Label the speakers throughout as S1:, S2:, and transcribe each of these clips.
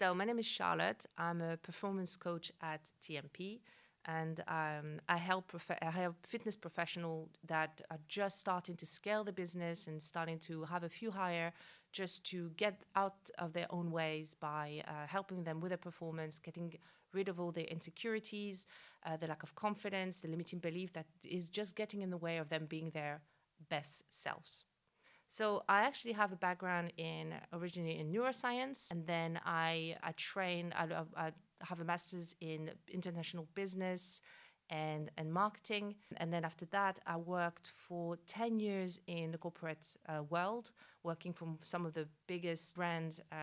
S1: So my name is Charlotte. I'm a performance coach at TMP, and I help fitness professionals that are just starting to scale the business and starting to have a few hire, just to get out of their own ways by helping them with their performance, getting rid of all their insecurities, the lack of confidence, the limiting belief that is just getting in the way of them being their best selves. So I actually have a background in originally in neuroscience, and then I have a master's in international business and marketing. And then after that, I worked for 10 years in the corporate world, working for some of the biggest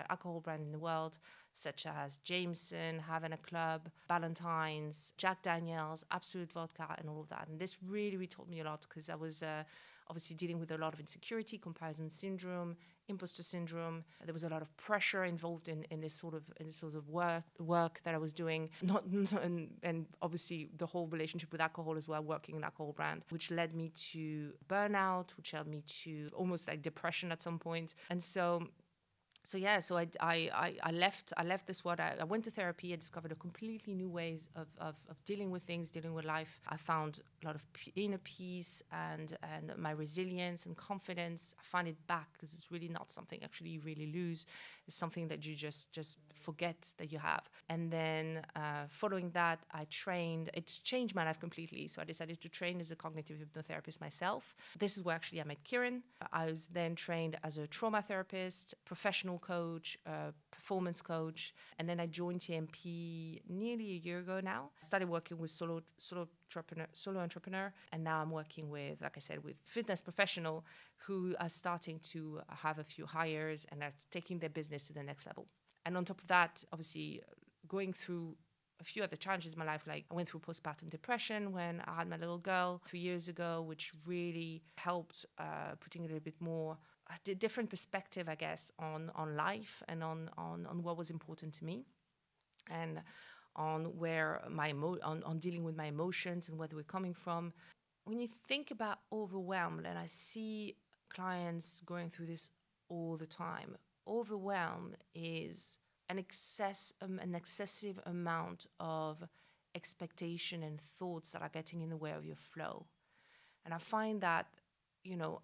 S1: alcohol brand in the world, such as Jameson, Havana Club, Ballantine's, Jack Daniels, Absolute Vodka, and all of that. And this really taught me a lot, because I was obviously dealing with a lot of insecurity, comparison syndrome, imposter syndrome. There was a lot of pressure involved in this sort of work that I was doing. And obviously the whole relationship with alcohol as well, working in alcohol brand, which led me to burnout, which led me to almost like depression at some point. And so I left this world. I went to therapy. I discovered a completely new ways of dealing with things, dealing with life. I found a lot of inner peace and my resilience and confidence. I find it back, because it's really not something actually you really lose. It's something that you just forget that you have. And then following that, I trained. It's changed my life completely. So I decided to train as a cognitive hypnotherapist myself. This is where actually I met Kieran. I was then trained as a trauma therapist, professional coach, performance coach, and then I joined TMP nearly a year ago now. I started working with solo entrepreneur, and now I'm working with, like I said, with fitness professional who are starting to have a few hires and are taking their business to the next level. And on top of that, obviously, going through a few other challenges in my life, like I went through postpartum depression when I had my little girl 3 years ago, which really helped putting a little bit more a different perspective, I guess, on life and on what was important to me, and on where on dealing with my emotions and where they were coming from. When you think about overwhelm, and I see clients going through this all the time, overwhelm is an excessive amount of expectation and thoughts that are getting in the way of your flow. And I find that,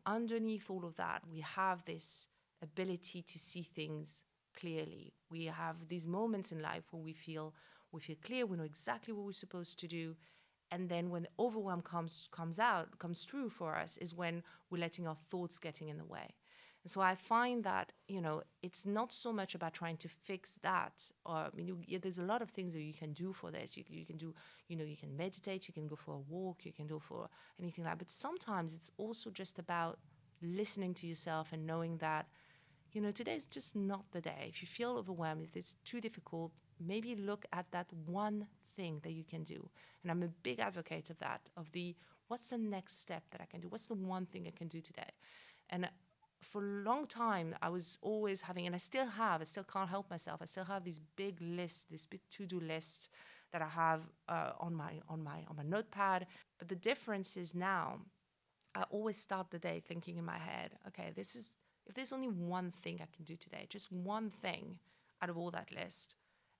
S1: underneath all of that, we have this ability to see things clearly. We have these moments in life where we feel clear, we know exactly what we're supposed to do. And then when the overwhelm comes through for us, is when we're letting our thoughts getting in the way. And so I find that, it's not so much about trying to fix that. There's a lot of things that you can do for this. You can do, you can meditate, you can go for a walk, you can go for anything like that. But sometimes it's also just about listening to yourself and knowing that, today's just not the day. If you feel overwhelmed, if it's too difficult, maybe look at that one thing that you can do. And I'm a big advocate of that, what's the next step that I can do? What's the one thing I can do today? And for a long time, I was always having, and I still can't help myself. I still have these big lists, this big to-do list that I have on my notepad. But the difference is now, I always start the day thinking in my head, okay, if there's only one thing I can do today, just one thing out of all that list.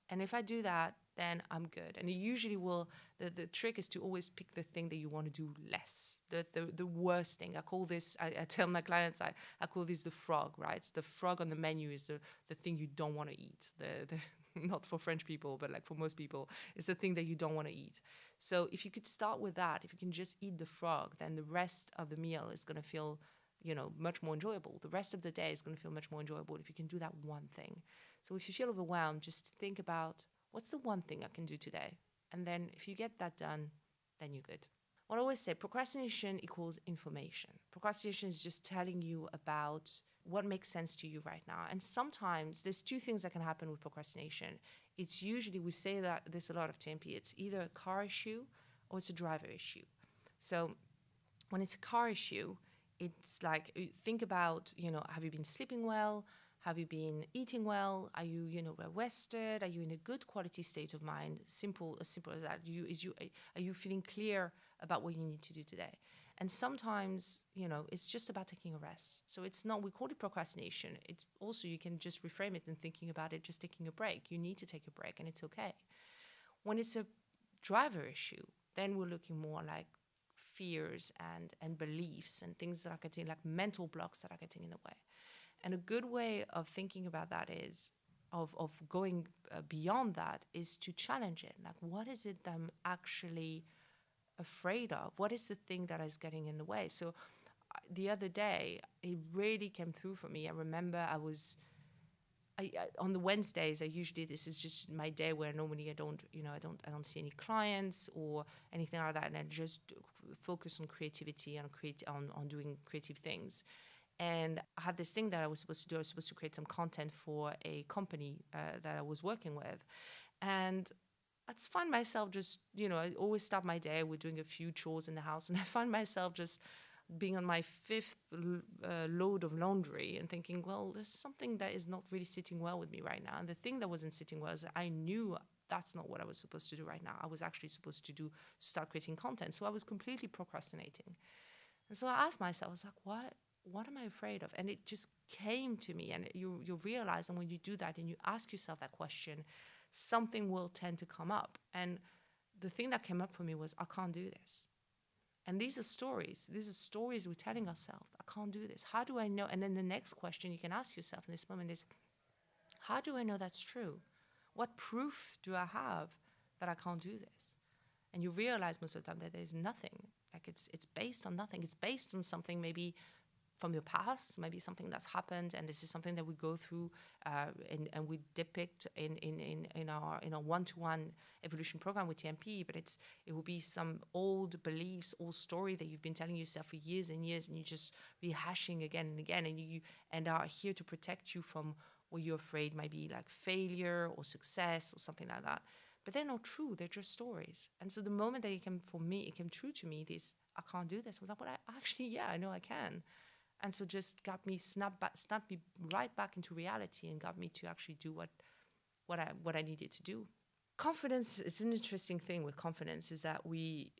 S1: And if I do that, then I'm good. And it usually will, the trick is to always pick the thing that you want to do less, the worst thing. I tell my clients, I call this the frog, right? It's the frog on the menu is the thing you don't want to eat. Not for French people, but like for most people, it's the thing that you don't want to eat. So if you could start with that, if you can just eat the frog, then the rest of the meal is going to feel, much more enjoyable. The rest of the day is going to feel much more enjoyable if you can do that one thing. So if you feel overwhelmed, just think about, what's the one thing I can do today? And then if you get that done, then you're good. What I always say, procrastination equals information. Procrastination is just telling you about what makes sense to you right now. And sometimes there's two things that can happen with procrastination. It's usually, we say that there's a lot of TMP, it's either a car issue or it's a driver issue. So when it's a car issue, it's like, think about, have you been sleeping well? Have you been eating well? Are you, well rested? Are you in a good quality state of mind? As simple as that. Are you feeling clear about what you need to do today? And sometimes, it's just about taking a rest. So it's not, we call it procrastination. It's also, you can just reframe it and thinking about it, just taking a break. You need to take a break and it's okay. When it's a driver issue, then we're looking more like fears and beliefs and things that are getting, like mental blocks that are getting in the way. And a good way of thinking about that is, of going beyond that, is to challenge it. Like, what is it that I'm actually afraid of? What is the thing that is getting in the way? So the other day, it really came through for me. I remember I on the Wednesdays, this is just my day where normally I don't see any clients or anything like that, and I just focus on creativity and on doing creative things. And I had this thing that I was supposed to do. I was supposed to create some content for a company that I was working with, and I'd find myself just, I always start my day with doing a few chores in the house, and I find myself just being on my fifth load of laundry and thinking, well, there's something that is not really sitting well with me right now. And the thing that wasn't sitting well is I knew that's not what I was supposed to do right now. I was actually supposed to start creating content. So I was completely procrastinating. And so I asked myself, I was like, what am I afraid of? And it just came to me. And you realize, and when you do that and you ask yourself that question, something will tend to come up. And the thing that came up for me was, I can't do this. And these are stories. These are stories we're telling ourselves. I can't do this. How do I know? And then the next question you can ask yourself in this moment is, how do I know that's true? What proof do I have that I can't do this? And you realize most of the time that there's nothing. Like it's based on nothing. It's based on something maybe from your past, maybe something that's happened, and this is something that we go through and we depict in our one-to-one evolution program with TMP. But it will be some old beliefs, old story that you've been telling yourself for years and years, and you're just rehashing again and again, and are here to protect you from what you're afraid might be like failure or success or something like that. But they're not true. They're just stories. And so the moment that it came true to me, this, I can't do this. I was like, well, I know I can. And so just got me snapped me right back into reality and got me to actually do what I needed to do. Confidence, it's an interesting thing with confidence, is that we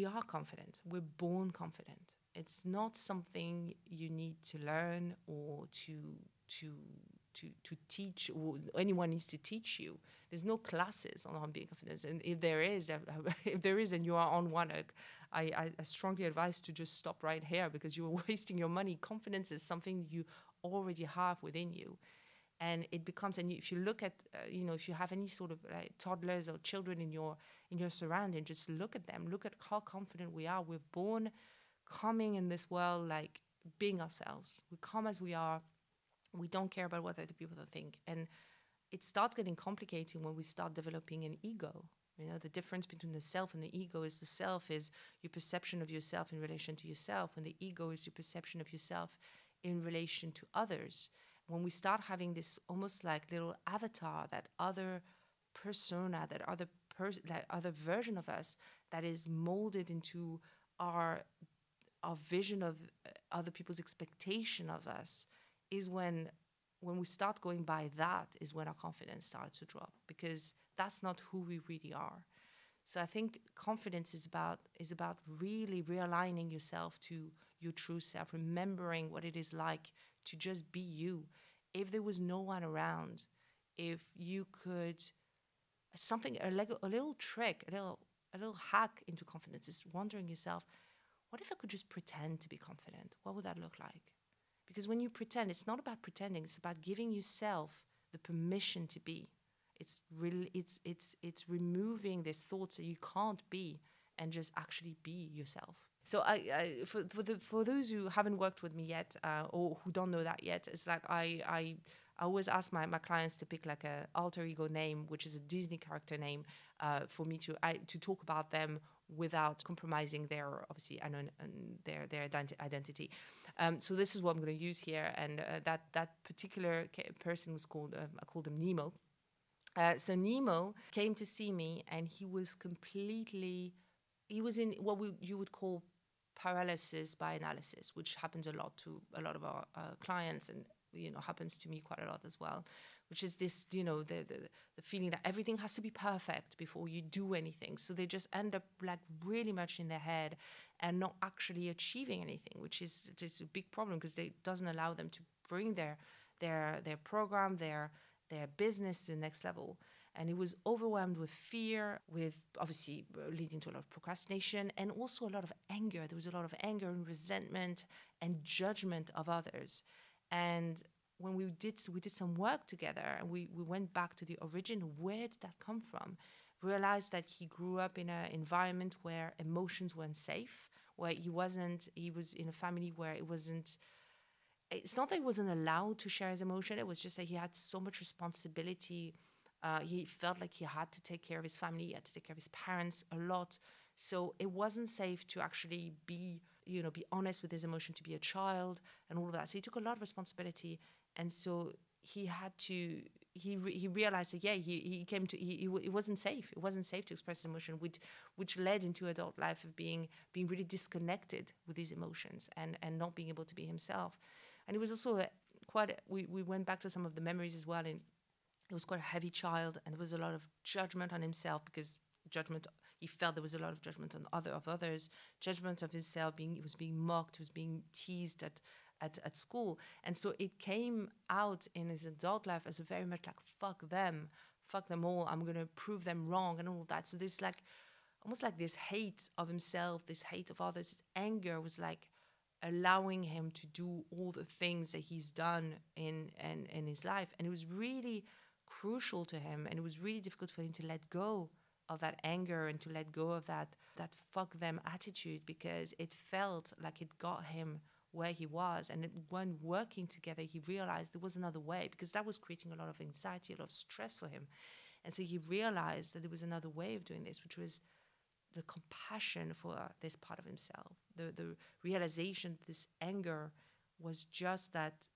S1: are confident. We're born confident. It's not something you need to learn or to teach, or anyone needs to teach you. There's no classes on being confident. And if there is, and you are on one, I strongly advise to just stop right here, because you're wasting your money. Confidence is something you already have within you. And it becomes, and if you look at, if you have any sort of toddlers or children in your surrounding, just look at them. Look at how confident we are. We're born coming in this world, like being ourselves. We come as we are. We don't care about what other people think. And it starts getting complicated when we start developing an ego. The difference between the self and the ego is the self is your perception of yourself in relation to yourself, and the ego is your perception of yourself in relation to others. When we start having this almost like little avatar, that other persona, that other version of us that is molded into our vision of other people's expectation of us, is when we start going by that, is when our confidence starts to drop, because that's not who we really are. So I think confidence is about really realigning yourself to your true self, remembering what it is like to just be you. If there was no one around, if you could, a little trick, a little hack into confidence is wondering yourself, what if I could just pretend to be confident? What would that look like? Because when you pretend, it's not about pretending, it's about giving yourself the permission to be. It's removing these thoughts that you can't be, and just actually be yourself. So for those who haven't worked with me yet, or who don't know that yet, it's like I always ask my clients to pick like a alter ego name, which is a Disney character name, for me to talk about them without compromising their identity. So this is what I'm going to use here, and that particular person was called, I called him Nemo. So Nemo came to see me, and he was in what you would call paralysis by analysis, which happens a lot to a lot of our clients, and happens to me quite a lot as well, which is this, the feeling that everything has to be perfect before you do anything. So they just end up like really much in their head, and not actually achieving anything, which is just a big problem because it doesn't allow them to bring their program, their business to the next level. And he was overwhelmed with fear, with obviously leading to a lot of procrastination and also a lot of anger. There was a lot of anger and resentment and judgment of others. And when we did some work together, and we went back to the origin, where did that come from? Realized that he grew up in an environment where emotions weren't safe, where he was in a family where it's not that he wasn't allowed to share his emotion, it was just that he had so much responsibility. He felt like he had to take care of his family, he had to take care of his parents a lot. So it wasn't safe to actually be honest with his emotion, to be a child and all of that. So he took a lot of responsibility. And so he had to, he realized that, it wasn't safe. It wasn't safe to express his emotion, which led into adult life of being really disconnected with his emotions and not being able to be himself. And it was also we went back to some of the memories as well. And he was quite a heavy child, and there was a lot of judgment on himself because he felt there was a lot of judgment on others, judgment of himself, he was being mocked, he was being teased at school. And so it came out in his adult life as a very much like, fuck them all, I'm going to prove them wrong and all of that. So this like, almost like this hate of himself, this hate of others, this anger was like allowing him to do all the things that he's done in his life. And it was really crucial to him, and it was really difficult for him to let go of that anger and to let go of that fuck them attitude, because it felt like it got him where he was. And when working together, he realized there was another way, because that was creating a lot of anxiety, a lot of stress for him. And so he realized that there was another way of doing this, which was the compassion for this part of himself, the realization that this anger was just that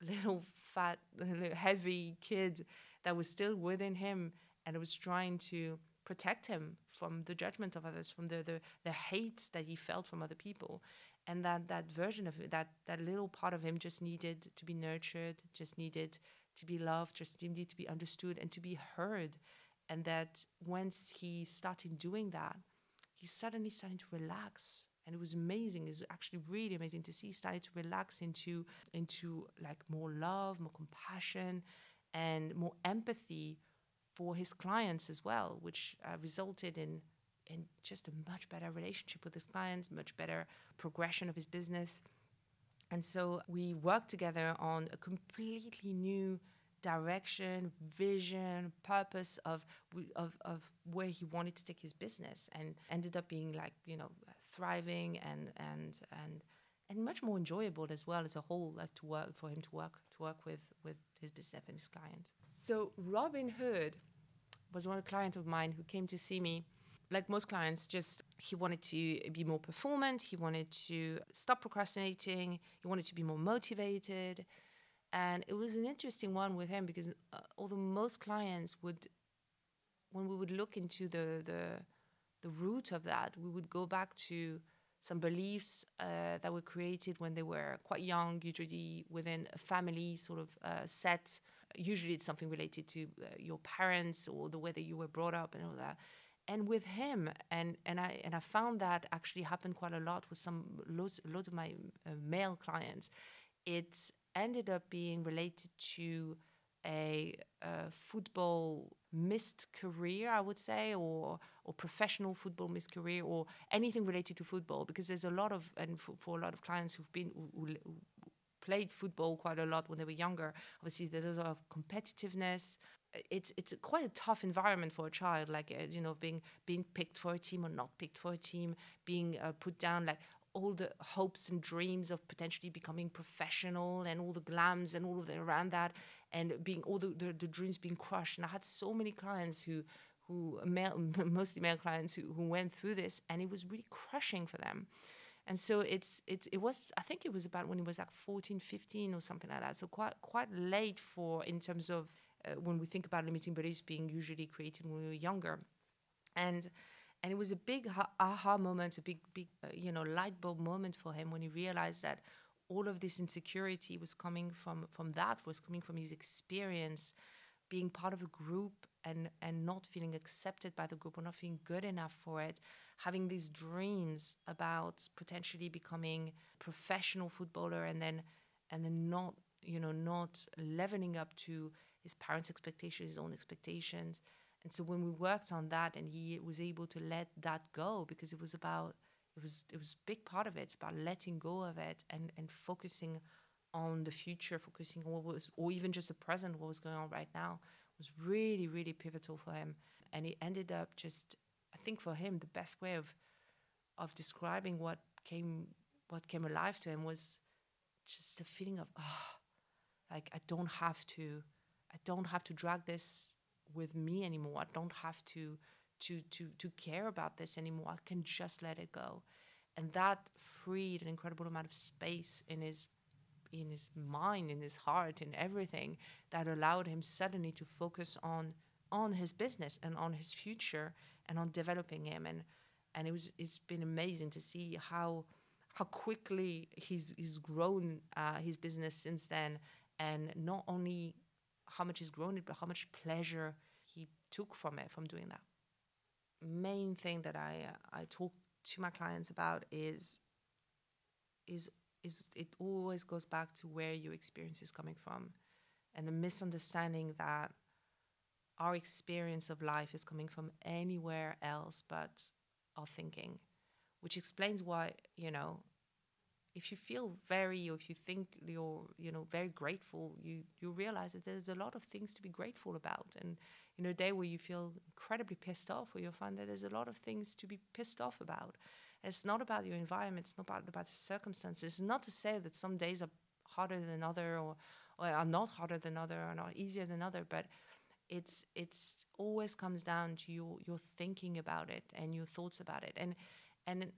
S1: little fat, little heavy kid that was still within him, and it was trying to protect him from the judgment of others, from the hate that he felt from other people. And that version of it, that little part of him just needed to be nurtured, just needed to be loved, just needed to be understood and to be heard. And that once he started doing that, he suddenly started to relax. And it was amazing. It was actually really amazing to see. He started to relax into like more love, more compassion, and more empathy for his clients as well, which resulted in just a much better relationship with his clients, much better progression of his business. And so we worked together on a completely new direction, vision, purpose of where he wanted to take his business, and ended up being like, thriving and much more enjoyable as well as a whole, like to work with his business and his clients. So Robin Hood was one client of mine who came to see me. Like most clients, just he wanted to be more performant, he wanted to stop procrastinating, he wanted to be more motivated. And it was an interesting one with him because although most clients would, when we would look into the root of that, we would go back to some beliefs that were created when they were quite young, usually within a family sort of set. Usually it's something related to your parents or the way that you were brought up and all that. And with him, and I found that actually happened quite a lot with loads of my male clients. It ended up being related to a football missed career, I would say, or professional football missed career, or anything related to football, because there's a lot of, and for a lot of clients who played football quite a lot when they were younger, obviously there's a lot of competitiveness. It's quite a tough environment for a child, like being picked for a team or not picked for a team, being put down, like all the hopes and dreams of potentially becoming professional and all the glams and all of that around that, and being all the dreams being crushed. And I had so many clients mostly male clients who went through this, and it was really crushing for them. And so it was, I think it was about when he was like 14, 15 or something like that. So quite late in terms of when we think about limiting beliefs being usually created when we were younger. And it was a big aha moment, a big light bulb moment for him when he realized that all of this insecurity was coming from his experience being part of a group and not feeling accepted by the group or not feeling good enough for it, having these dreams about potentially becoming a professional footballer and then not, not leveling up to his parents' expectations, his own expectations. And so when we worked on that and he was able to let that go, because it was a big part of it. It's about letting go of it and focusing on the future, focusing on what was, or even just the present, what was going on right now, was really, really pivotal for him. And it ended up just, I think for him, the best way of describing what came alive to him was just a feeling of, like I don't have to drag this with me anymore. I don't have to care about this anymore. I can just let it go. And that freed an incredible amount of space in his mind, in his heart, in everything, that allowed him suddenly to focus on his business and on his future and on developing him. And it's been amazing to see how quickly he's grown his business since then, and not only how much he's grown it, but how much pleasure he took from doing that. Main thing that I talk to my clients about is it always goes back to where your experience is coming from, and the misunderstanding that our experience of life is coming from anywhere else but our thinking, which explains why, if you feel if you think you're, very grateful, you realize that there's a lot of things to be grateful about. And in a day where you feel incredibly pissed off, where you'll find that there's a lot of things to be pissed off about. And it's not about your environment, it's not about the circumstances. It's not to say that some days are harder than other, or are not harder than other, or not easier than other, but it's always comes down to your thinking about it and your thoughts about it. And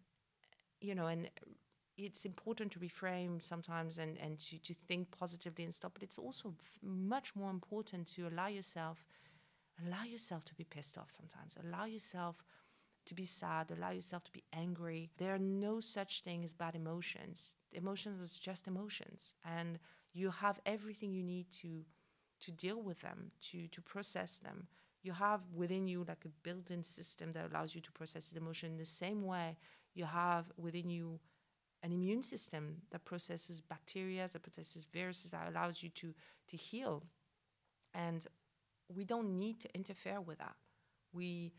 S1: it's important to reframe sometimes and to think positively and stuff, but it's also much more important to allow yourself to be pissed off sometimes, allow yourself to be sad, allow yourself to be angry. There are no such thing as bad emotions. Emotions is just emotions, and you have everything you need to deal with them, to process them. You have within you like a built-in system that allows you to process the emotion in the same way you have within you an immune system that processes bacteria, that processes viruses, that allows you to heal. And we don't need to interfere with that. We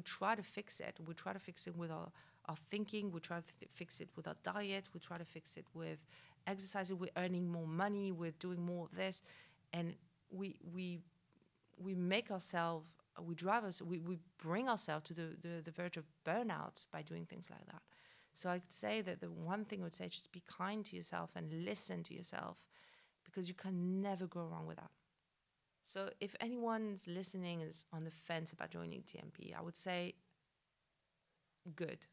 S1: try to fix it. We try to fix it with our thinking. We try to fix it with our diet. We try to fix it with exercising. We're earning more money. We're doing more of this. And we make ourselves, we bring ourselves to the verge of burnout by doing things like that. So I'd say that the one thing I would say is just be kind to yourself and listen to yourself, because you can never go wrong with that. So if anyone's listening is on the fence about joining TMP, I would say good.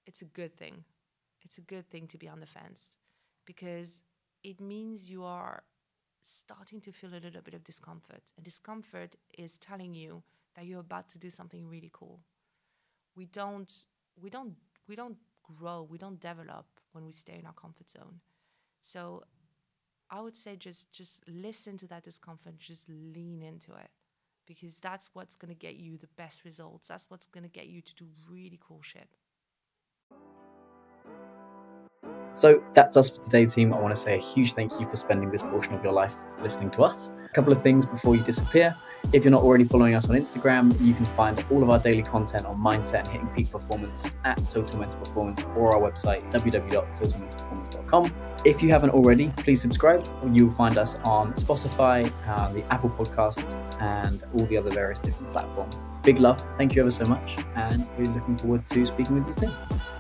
S1: It's a good thing. It's a good thing to be on the fence, because it means you are starting to feel a little bit of discomfort. And discomfort is telling you that you're about to do something really cool. We don't grow, we don't develop when we stay in our comfort zone. So I would say just listen to that discomfort, just lean into it, because that's what's going to get you the best results. That's what's going to get you to do really cool shit.
S2: So that's us for today, team. I want to say a huge thank you for spending this portion of your life listening to us. A couple of things before you disappear. If you're not already following us on Instagram, you can find all of our daily content on mindset and hitting peak performance at Total Mental Performance, or our website, www.totalmentalperformance.com. If you haven't already, please subscribe. You'll find us on Spotify, the Apple Podcasts, and all the other various different platforms. Big love. Thank you ever so much. And we're looking forward to speaking with you soon.